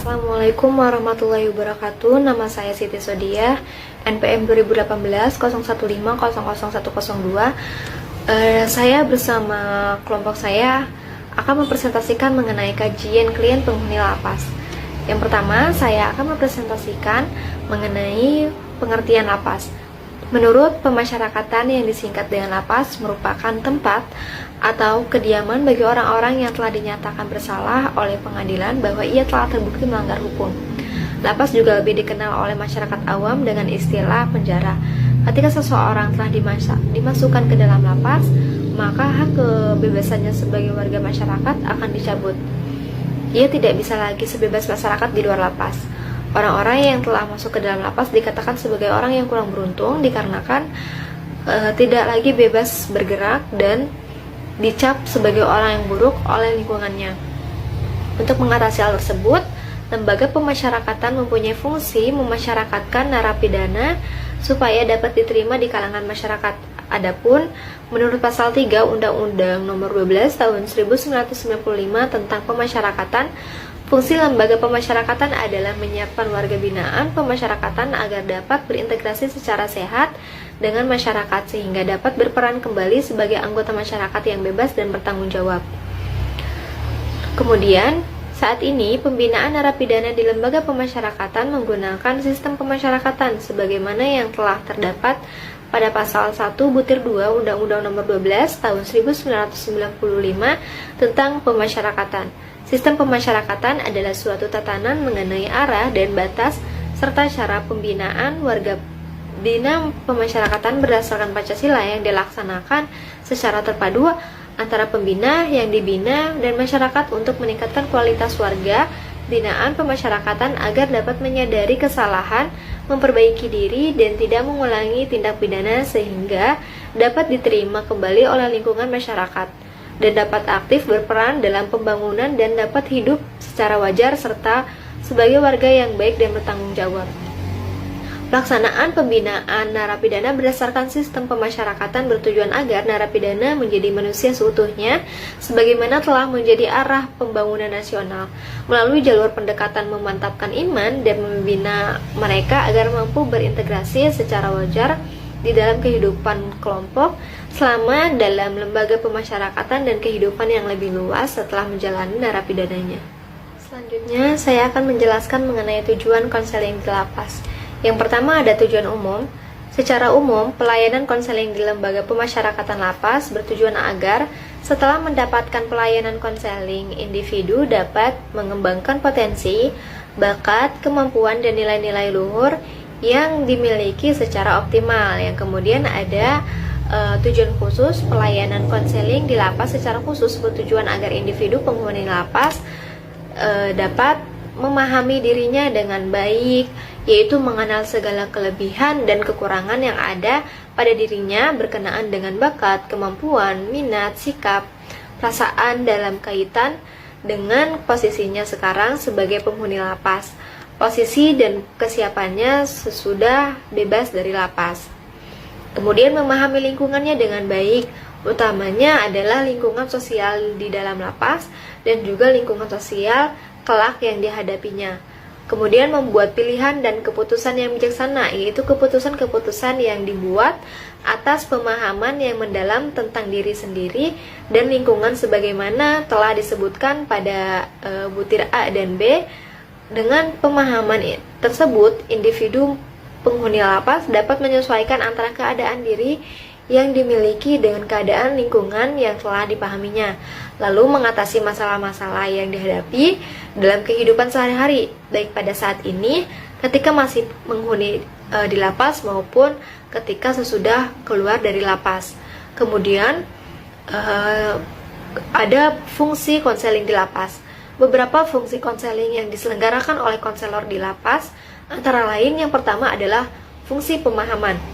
Assalamualaikum warahmatullahi wabarakatuh. Nama saya Siti Sodiah, NPM 2018 01500102. Saya bersama kelompok saya akan mempresentasikan mengenai kajian klien penghuni lapas. Yang pertama, saya akan mempresentasikan mengenai pengertian lapas. Menurut pemasyarakatan yang disingkat dengan lapas merupakan tempat atau kediaman bagi orang-orang yang telah dinyatakan bersalah oleh pengadilan bahwa ia telah terbukti melanggar hukum. Lapas juga lebih dikenal oleh masyarakat awam dengan istilah penjara. Ketika seseorang telah dimasukkan ke dalam lapas, maka hak kebebasannya sebagai warga masyarakat akan dicabut. Ia tidak bisa lagi sebebas masyarakat di luar lapas. Orang-orang yang telah masuk ke dalam lapas dikatakan sebagai orang yang kurang beruntung dikarenakan tidak lagi bebas bergerak dan dicap sebagai orang yang buruk oleh lingkungannya. Untuk mengatasi hal tersebut, lembaga pemasyarakatan mempunyai fungsi memasyarakatkan narapidana supaya dapat diterima di kalangan masyarakat. Adapun menurut pasal 3 Undang-Undang Nomor 12 Tahun 1995 tentang pemasyarakatan, fungsi lembaga pemasyarakatan adalah menyiapkan warga binaan pemasyarakatan agar dapat berintegrasi secara sehat dengan masyarakat sehingga dapat berperan kembali sebagai anggota masyarakat yang bebas dan bertanggung jawab. Kemudian, saat ini pembinaan narapidana di lembaga pemasyarakatan menggunakan sistem pemasyarakatan sebagaimana yang telah terdapat pada pasal 1/2 Undang-Undang Nomor 12 Tahun 1995 tentang pemasyarakatan. Sistem pemasyarakatan adalah suatu tatanan mengenai arah dan batas serta cara pembinaan warga bina pemasyarakatan berdasarkan Pancasila yang dilaksanakan secara terpadu antara pembina, yang dibina, dan masyarakat untuk meningkatkan kualitas warga binaan pemasyarakatan agar dapat menyadari kesalahan, memperbaiki diri, dan tidak mengulangi tindak pidana sehingga dapat diterima kembali oleh lingkungan masyarakat dan dapat aktif berperan dalam pembangunan dan dapat hidup secara wajar serta sebagai warga yang baik dan bertanggung jawab. Pelaksanaan pembinaan narapidana berdasarkan sistem pemasyarakatan bertujuan agar narapidana menjadi manusia seutuhnya sebagaimana telah menjadi arah pembangunan nasional melalui jalur pendekatan memantapkan iman dan membina mereka agar mampu berintegrasi secara wajar di dalam kehidupan kelompok selama dalam lembaga pemasyarakatan dan kehidupan yang lebih luas setelah menjalani narapidananya. Selanjutnya, saya akan menjelaskan mengenai tujuan konseling di lapas. Yang pertama ada tujuan umum. Secara umum, pelayanan konseling di lembaga pemasyarakatan lapas bertujuan agar setelah mendapatkan pelayanan konseling, individu dapat mengembangkan potensi, bakat, kemampuan, dan nilai-nilai luhur yang dimiliki secara optimal. Yang kemudian ada tujuan khusus. Pelayanan konseling di lapas secara khusus bertujuan agar individu penghuni lapas dapat memahami dirinya dengan baik, yaitu mengenal segala kelebihan dan kekurangan yang ada pada dirinya berkenaan dengan bakat, kemampuan, minat, sikap, perasaan dalam kaitan dengan posisinya sekarang sebagai penghuni lapas, posisi dan kesiapannya sesudah bebas dari lapas. Kemudian memahami lingkungannya dengan baik, utamanya adalah lingkungan sosial di dalam lapas dan juga lingkungan sosial kelak yang dihadapinya. Kemudian membuat pilihan dan keputusan yang bijaksana, yaitu keputusan-keputusan yang dibuat atas pemahaman yang mendalam tentang diri sendiri dan lingkungan sebagaimana telah disebutkan pada butir A dan B. Dengan pemahaman tersebut, individu penghuni lapas dapat menyesuaikan antara keadaan diri yang dimiliki dengan keadaan lingkungan yang telah dipahaminya, lalu mengatasi masalah-masalah yang dihadapi dalam kehidupan sehari-hari, baik pada saat ini ketika masih menghuni di lapas maupun ketika sesudah keluar dari lapas. Kemudian ada fungsi konseling di lapas. Beberapa fungsi konseling yang diselenggarakan oleh konselor di lapas antara lain yang pertama adalah fungsi pemahaman.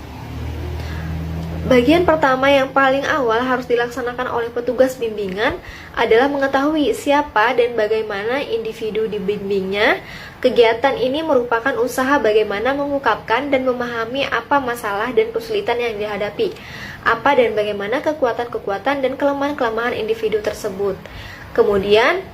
Bagian pertama yang paling awal harus dilaksanakan oleh petugas bimbingan adalah mengetahui siapa dan bagaimana individu dibimbingnya. Kegiatan ini merupakan usaha bagaimana mengungkapkan dan memahami apa masalah dan kesulitan yang dihadapi, apa dan bagaimana kekuatan-kekuatan dan kelemahan-kelemahan individu tersebut. Kemudian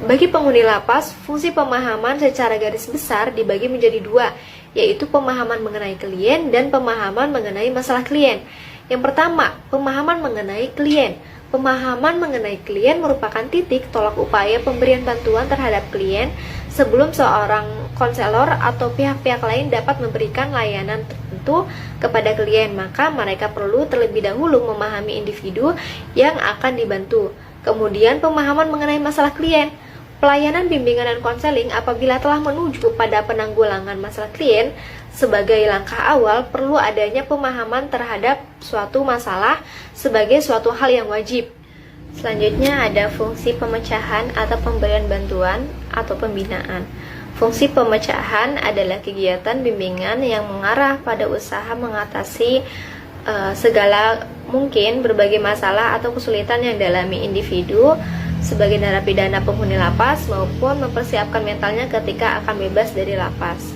Bagi penghuni lapas, fungsi pemahaman secara garis besar dibagi menjadi dua, yaitu pemahaman mengenai klien dan pemahaman mengenai masalah klien. Yang pertama, pemahaman mengenai klien. Pemahaman mengenai klien merupakan titik tolak upaya pemberian bantuan terhadap klien sebelum seorang konselor atau pihak-pihak lain dapat memberikan layanan tertentu kepada klien. Maka mereka perlu terlebih dahulu memahami individu yang akan dibantu. Kemudian pemahaman mengenai masalah klien. Pelayanan bimbingan dan konseling apabila telah menuju pada penanggulangan masalah klien, sebagai langkah awal perlu adanya pemahaman terhadap suatu masalah sebagai suatu hal yang wajib. Selanjutnya ada fungsi pemecahan atau pemberian bantuan atau pembinaan. Fungsi pemecahan adalah kegiatan bimbingan yang mengarah pada usaha mengatasi segala mungkin berbagai masalah atau kesulitan yang dialami individu sebagai narapidana penghuni lapas maupun mempersiapkan mentalnya ketika akan bebas dari lapas.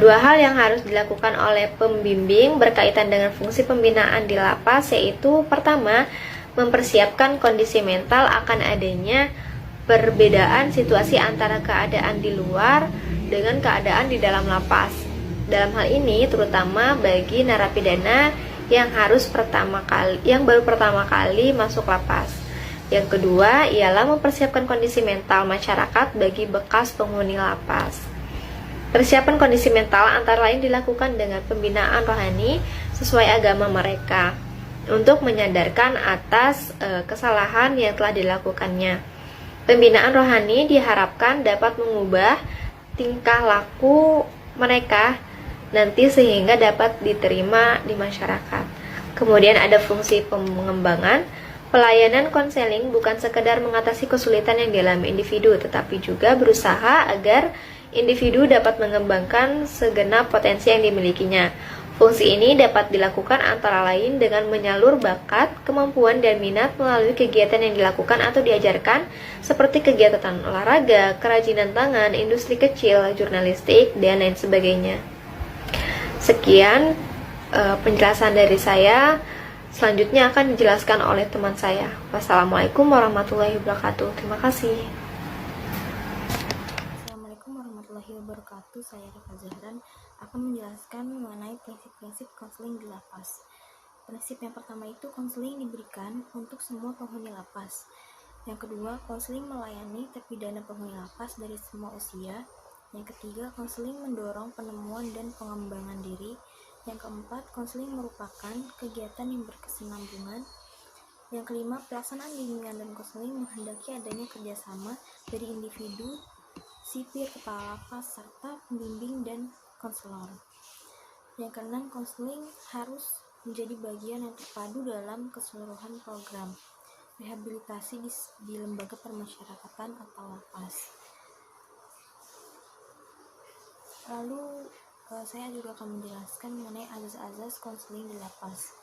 Dua hal yang harus dilakukan oleh pembimbing berkaitan dengan fungsi pembinaan di lapas, yaitu pertama, mempersiapkan kondisi mental akan adanya perbedaan situasi antara keadaan di luar dengan keadaan di dalam lapas. Dalam hal ini terutama bagi narapidana yang baru pertama kali masuk lapas. Yang kedua ialah mempersiapkan kondisi mental masyarakat bagi bekas penghuni lapas. Persiapan kondisi mental antara lain dilakukan dengan pembinaan rohani sesuai agama mereka untuk menyadarkan atas kesalahan yang telah dilakukannya. Pembinaan rohani diharapkan dapat mengubah tingkah laku mereka nanti sehingga dapat diterima di masyarakat. Kemudian ada fungsi pengembangan. Pelayanan konseling bukan sekedar mengatasi kesulitan yang dialami individu, tetapi juga berusaha agar individu dapat mengembangkan segenap potensi yang dimilikinya. Fungsi ini dapat dilakukan antara lain dengan menyalur bakat, kemampuan, dan minat melalui kegiatan yang dilakukan atau diajarkan seperti kegiatan olahraga, kerajinan tangan, industri kecil, jurnalistik, dan lain sebagainya. Sekian penjelasan dari saya. Selanjutnya akan dijelaskan oleh teman saya. Wassalamualaikum warahmatullahi wabarakatuh. Terima kasih. Assalamualaikum warahmatullahi wabarakatuh. Saya Rika Zahran akan menjelaskan mengenai prinsip-prinsip konseling di lapas. Prinsip yang pertama itu konseling diberikan untuk semua penghuni lapas. Yang kedua, konseling melayani terpidana penghuni lapas dari semua usia. Yang ketiga, konseling mendorong penemuan dan pengembangan diri. Yang keempat, konseling merupakan kegiatan yang berkesinambungan. Yang kelima, pelaksanaan bimbingan dan konseling menghendaki adanya kerjasama dari individu, sipir, kepala lapas, serta pembimbing dan konselor. Yang keenam, konseling harus menjadi bagian yang terpadu dalam keseluruhan program rehabilitasi di lembaga permasyarakatan atau lapas. Lalu saya juga akan menjelaskan mengenai azas-azas konseling di lapas.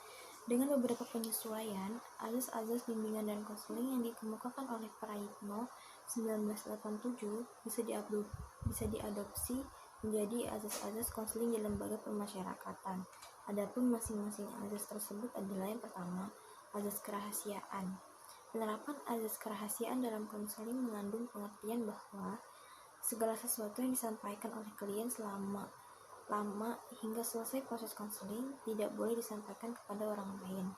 Dengan beberapa penyesuaian, azas-azas bimbingan dan konseling yang dikemukakan oleh Praitno 1987 bisa diadopsi menjadi azas-azas konseling di lembaga permasyarakatan. Adapun masing-masing azas tersebut adalah yang pertama, azas kerahasiaan. Penerapan azas kerahasiaan dalam konseling mengandung pengertian bahwa segala sesuatu yang disampaikan oleh klien selama hingga selesai proses konseling tidak boleh disampaikan kepada orang lain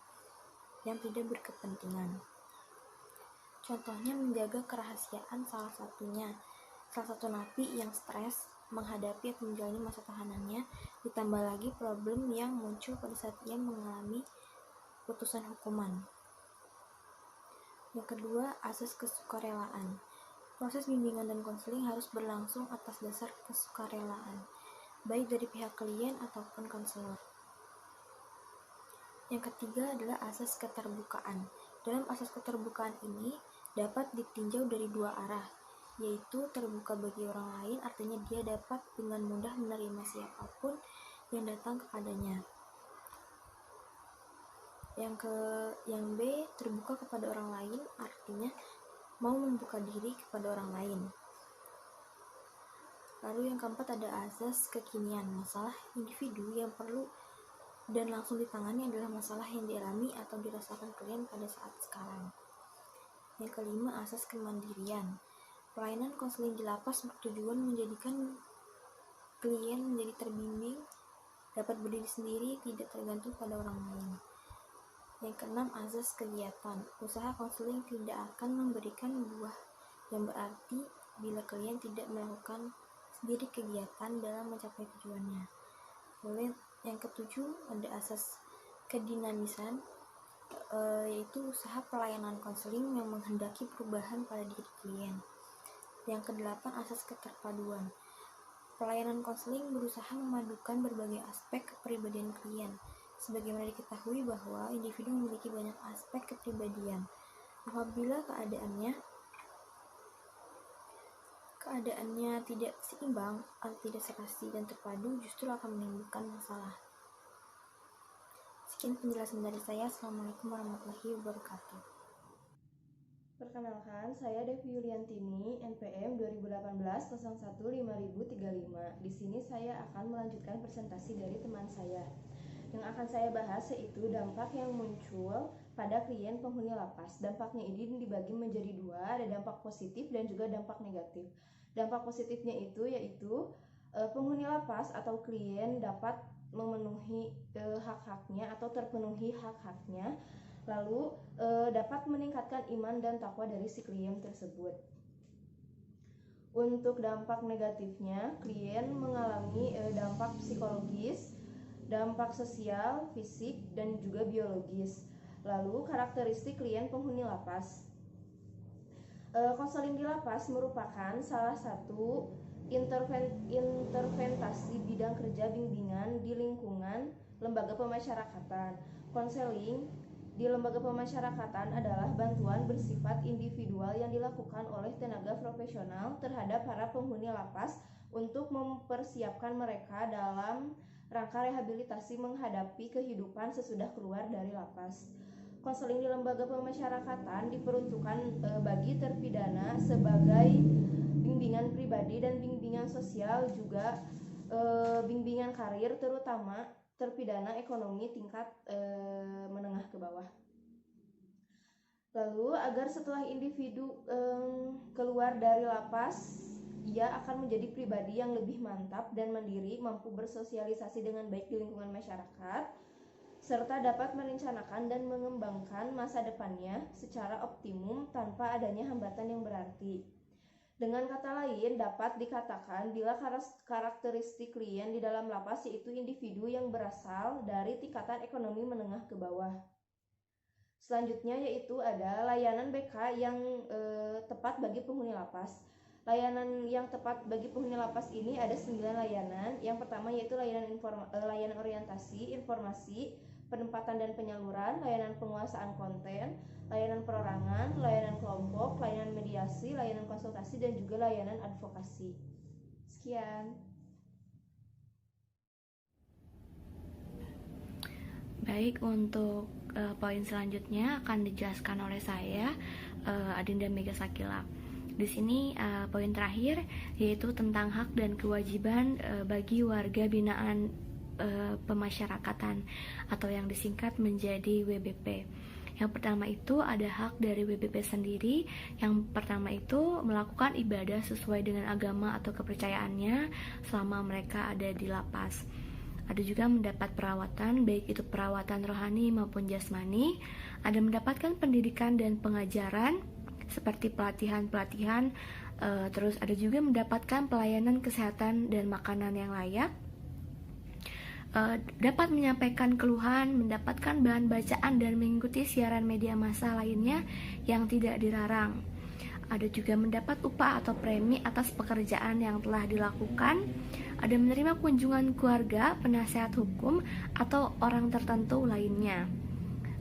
yang tidak berkepentingan. Contohnya menjaga kerahasiaan salah satu napi yang stres menghadapi atau menjalani masa tahanannya, ditambah lagi problem yang muncul pada saat ia mengalami putusan hukuman. Yang kedua, asas kesukarelaan. Proses bimbingan dan konseling harus berlangsung atas dasar kesukarelaan, baik dari pihak klien ataupun konselor. Yang ketiga adalah asas keterbukaan. Dalam asas keterbukaan ini dapat ditinjau dari dua arah, yaitu terbuka bagi orang lain, artinya dia dapat dengan mudah menerima siapapun yang datang kepadanya. Yang B, terbuka kepada orang lain, artinya mau membuka diri kepada orang lain. Lalu yang keempat ada asas kekinian. Masalah individu yang perlu dan langsung ditangani adalah masalah yang dialami atau dirasakan klien pada saat sekarang. Yang kelima, asas kemandirian. Pelayanan konseling di lapas bertujuan menjadikan klien menjadi terbimbing, dapat berdiri sendiri, tidak tergantung pada orang lain. Yang keenam, azas kegiatan. Usaha konseling tidak akan memberikan buah yang berarti bila klien tidak melakukan sendiri kegiatan dalam mencapai tujuannya. Lalu yang ketujuh, ada asas kedinamisan, yaitu usaha pelayanan konseling yang menghendaki perubahan pada diri klien. Yang kedelapan, asas keterpaduan. Pelayanan konseling berusaha memadukan berbagai aspek kepribadian klien. Sebagaimana diketahui bahwa individu memiliki banyak aspek kepribadian. Apabila keadaannya tidak seimbang atau tidak serasi dan terpadu, justru akan menimbulkan masalah. Sekian penjelasan dari saya. Assalamualaikum warahmatullahi wabarakatuh. Perkenalkan, saya Devi Yuliantini, NPM 2018-01-5035. Di sini saya akan melanjutkan presentasi dari teman saya. Yang akan saya bahas yaitu dampak yang muncul pada klien penghuni lapas. Dampaknya ini dibagi menjadi dua, ada dampak positif dan juga dampak negatif. Dampak positifnya itu yaitu penghuni lapas atau klien dapat memenuhi hak-haknya atau terpenuhi hak-haknya, lalu dapat meningkatkan iman dan takwa dari si klien tersebut. Untuk dampak negatifnya, klien mengalami dampak psikologis, dampak sosial, fisik, dan juga biologis. Lalu karakteristik klien penghuni lapas. Konseling di lapas merupakan salah satu interventasi bidang kerja bimbingan di lingkungan lembaga pemasyarakatan. Konseling di lembaga pemasyarakatan adalah bantuan bersifat individual yang dilakukan oleh tenaga profesional terhadap para penghuni lapas untuk mempersiapkan mereka dalam rangka rehabilitasi menghadapi kehidupan sesudah keluar dari lapas. Konseling di lembaga pemasyarakatan diperuntukkan bagi terpidana sebagai bimbingan pribadi dan bimbingan sosial, juga bimbingan karir, terutama terpidana ekonomi tingkat menengah ke bawah. Lalu agar setelah individu keluar dari lapas, ia akan menjadi pribadi yang lebih mantap dan mandiri, mampu bersosialisasi dengan baik di lingkungan masyarakat, serta dapat merencanakan dan mengembangkan masa depannya secara optimum tanpa adanya hambatan yang berarti. Dengan kata lain, dapat dikatakan bila karakteristik klien di dalam lapas yaitu individu yang berasal dari tingkatan ekonomi menengah ke bawah. Selanjutnya yaitu ada layanan BK yang tepat bagi penghuni lapas. Layanan yang tepat bagi penghuni lapas ini ada 9 layanan. Yang pertama yaitu layanan orientasi, informasi, penempatan dan penyaluran, layanan penguasaan konten, layanan perorangan, layanan kelompok, layanan mediasi, layanan konsultasi, dan juga layanan advokasi. Sekian. Baik, untuk poin selanjutnya akan dijelaskan oleh saya, Adinda Mega Sakila. Di sini poin terakhir yaitu tentang hak dan kewajiban bagi warga binaan pemasyarakatan atau yang disingkat menjadi WBP. Yang pertama itu ada hak dari WBP sendiri. Yang pertama itu melakukan ibadah sesuai dengan agama atau kepercayaannya selama mereka ada di lapas. Ada juga mendapat perawatan, baik itu perawatan rohani maupun jasmani. Ada mendapatkan pendidikan dan pengajaran seperti pelatihan-pelatihan. Terus ada juga mendapatkan pelayanan kesehatan dan makanan yang layak. Dapat menyampaikan keluhan, mendapatkan bahan bacaan dan mengikuti siaran media massa lainnya yang tidak dilarang. Ada juga mendapat upah atau premi atas pekerjaan yang telah dilakukan. Ada menerima kunjungan keluarga, penasehat hukum, atau orang tertentu lainnya.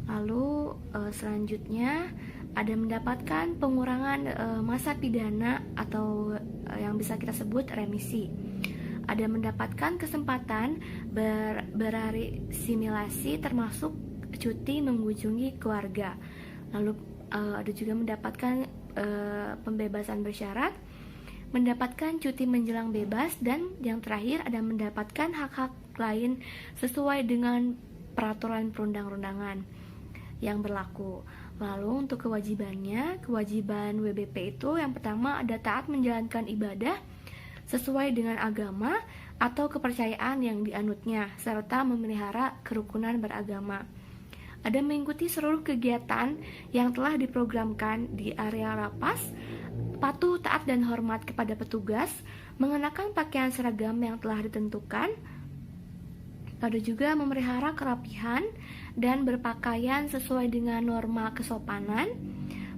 Lalu selanjutnya ada mendapatkan pengurangan masa pidana atau yang bisa kita sebut remisi. Ada mendapatkan kesempatan berasimilasi termasuk cuti mengunjungi keluarga. Lalu ada juga mendapatkan pembebasan bersyarat, mendapatkan cuti menjelang bebas, dan yang terakhir ada mendapatkan hak-hak lain sesuai dengan peraturan perundang-undangan yang berlaku. Lalu untuk kewajiban WBP itu yang pertama ada taat menjalankan ibadah sesuai dengan agama atau kepercayaan yang dianutnya, serta memelihara kerukunan beragama. Ada mengikuti seluruh kegiatan yang telah diprogramkan di area lapas, patuh, taat, dan hormat kepada petugas, mengenakan pakaian seragam yang telah ditentukan. Ada juga memelihara kerapihan dan berpakaian sesuai dengan norma kesopanan,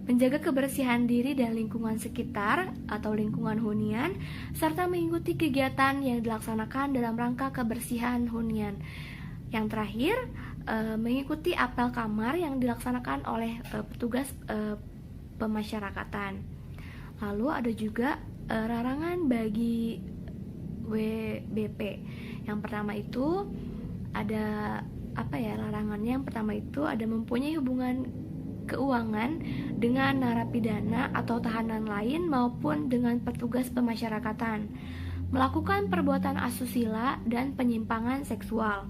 menjaga kebersihan diri dan lingkungan sekitar atau lingkungan hunian, serta mengikuti kegiatan yang dilaksanakan dalam rangka kebersihan hunian. Yang terakhir, mengikuti apel kamar yang dilaksanakan oleh petugas pemasyarakatan. Lalu ada juga larangan bagi WBP. Yang pertama itu ada larangannya yang pertama itu ada mempunyai hubungan keuangan dengan narapidana atau tahanan lain maupun dengan petugas pemasyarakatan, melakukan perbuatan asusila dan penyimpangan seksual,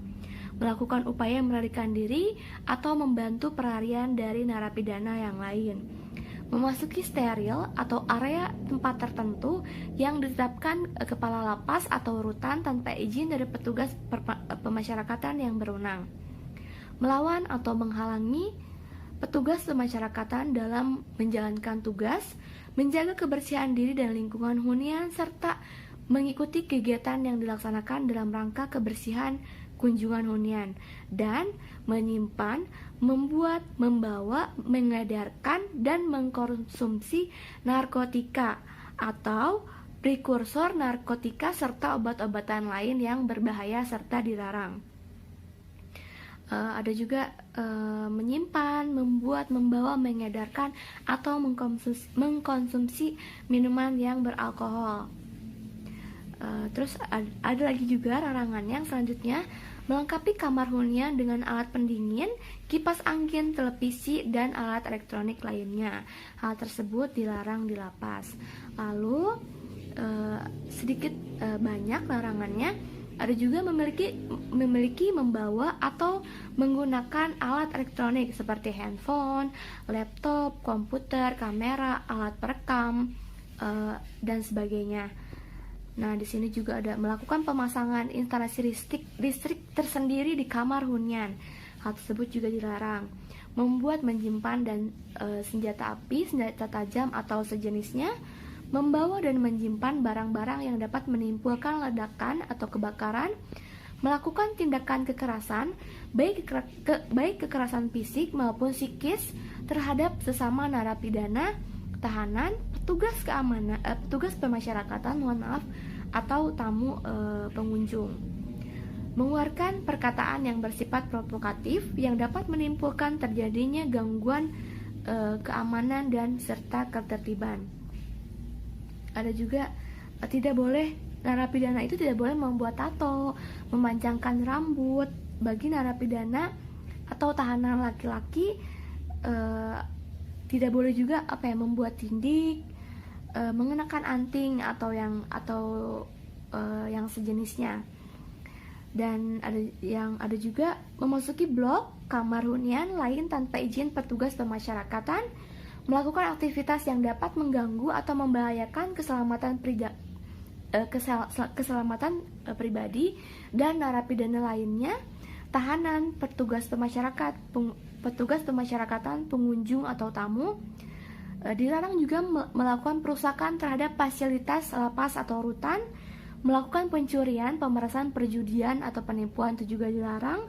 melakukan upaya melarikan diri atau membantu pelarian dari narapidana yang lain, memasuki steril atau area tempat tertentu yang ditetapkan kepala lapas atau rutan tanpa izin dari petugas pemasyarakatan yang berwenang, melawan atau menghalangi petugas pemasyarakatan dalam menjalankan tugas, menjaga kebersihan diri dan lingkungan hunian, serta mengikuti kegiatan yang dilaksanakan dalam rangka kebersihan kunjungan hunian, dan menyimpan, membuat, membawa, mengedarkan, dan mengkonsumsi narkotika atau prekursor narkotika serta obat-obatan lain yang berbahaya serta dilarang. Ada juga menyimpan, membuat, membawa, mengedarkan, atau mengkonsumsi minuman yang beralkohol. Terus ada lagi juga larangan yang selanjutnya, melengkapi kamar hunian dengan alat pendingin, kipas angin, televisi, dan alat elektronik lainnya. Hal tersebut dilarang di lapas. Lalu sedikit banyak larangannya. Ada juga memiliki, membawa, atau menggunakan alat elektronik seperti handphone, laptop, komputer, kamera, alat perekam, dan sebagainya. Nah, di sini juga ada melakukan pemasangan instalasi listrik tersendiri di kamar hunian. Hal tersebut juga dilarang. Membuat, menyimpan, dan senjata api, senjata tajam atau sejenisnya, membawa dan menyimpan barang-barang yang dapat menimbulkan ledakan atau kebakaran, melakukan tindakan kekerasan, baik kekerasan fisik maupun psikis terhadap sesama narapidana, tahanan, petugas pemasyarakatan, atau tamu pengunjung. Mengeluarkan perkataan yang bersifat provokatif yang dapat menimbulkan terjadinya gangguan keamanan dan serta ketertiban. Ada juga narapidana itu tidak boleh membuat tato, memanjangkan rambut. Bagi narapidana atau tahanan laki-laki tidak boleh juga membuat tindik, mengenakan anting atau yang sejenisnya. Dan ada juga memasuki blok kamar hunian lain tanpa izin petugas pemasyarakatan, melakukan aktivitas yang dapat mengganggu atau membahayakan keselamatan pribadi dan narapidana lainnya, tahanan, petugas pemasyarakatan, pengunjung atau tamu. Dilarang juga melakukan perusakan terhadap fasilitas lapas atau rutan, melakukan pencurian, pemerasan, perjudian atau penipuan itu juga dilarang,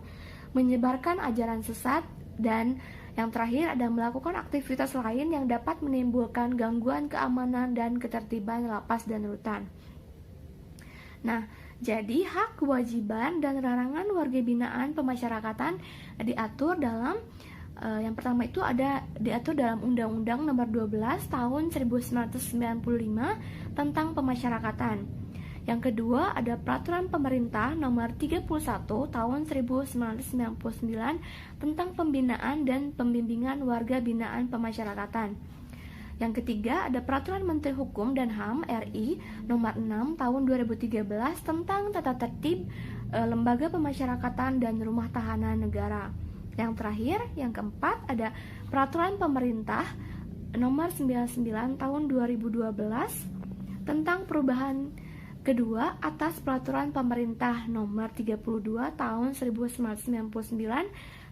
menyebarkan ajaran sesat, dan yang terakhir ada melakukan aktivitas lain yang dapat menimbulkan gangguan keamanan dan ketertiban lapas dan rutan. Nah, jadi hak, kewajiban, dan larangan warga binaan pemasyarakatan diatur dalam yang pertama itu diatur dalam Undang-Undang Nomor 12 Tahun 1995 tentang Pemasyarakatan. Yang kedua ada Peraturan Pemerintah Nomor 31 Tahun 1999 tentang Pembinaan dan Pembimbingan Warga Binaan Pemasyarakatan. Yang ketiga ada Peraturan Menteri Hukum dan HAM RI Nomor 6 Tahun 2013 tentang Tata Tertib Lembaga Pemasyarakatan dan Rumah Tahanan Negara. Yang terakhir, yang keempat, ada Peraturan Pemerintah Nomor 99 Tahun 2012 tentang perubahan kedua atas Peraturan Pemerintah Nomor 32 Tahun 1999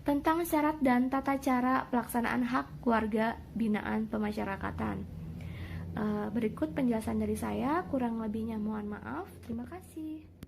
tentang syarat dan tata cara pelaksanaan hak keluarga binaan pemasyarakatan. Berikut penjelasan dari saya, kurang lebihnya mohon maaf. Terima kasih.